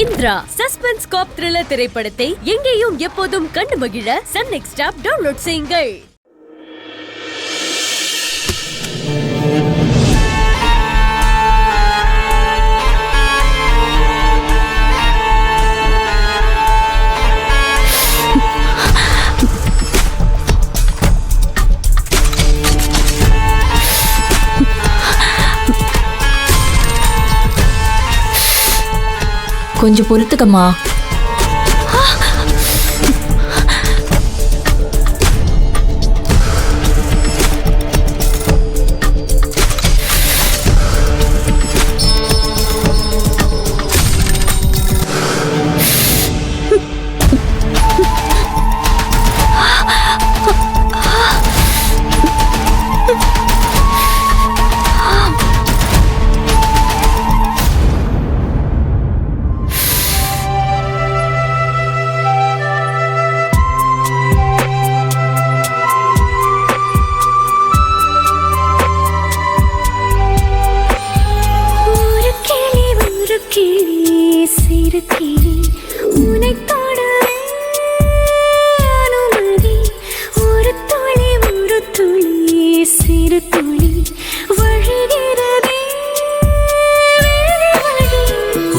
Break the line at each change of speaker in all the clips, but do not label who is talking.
Indira suspense காப் thriller திரைப்படத்தை எங்கேயும் எப்போதும் கண்டு மகிழ சன் நெக்ஸ்ட் ஆப் டவுன்லோட் செய்யுங்கள்.
கொஞ்சம் பொறுத்துக்கம்மா.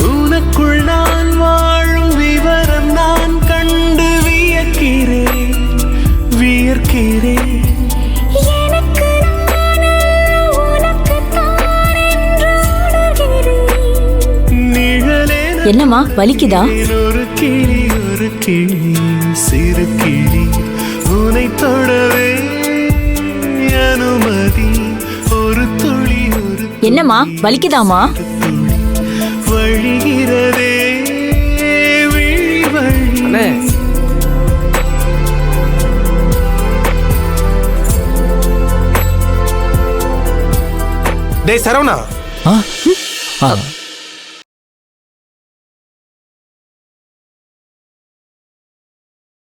உனக்குள் நான் வாழும் விவரம் நான் கண்டு வியக்கிறேன்.
என்னம்மா வலிக்குதா?
ஒரு கிளி சிறு கிளி உனை தொடவே அனுமதி ஒரு துளி
என்னம்மா வலிக்குதாமா?
வழிகிறதே விழி.
டேய் சரவணா,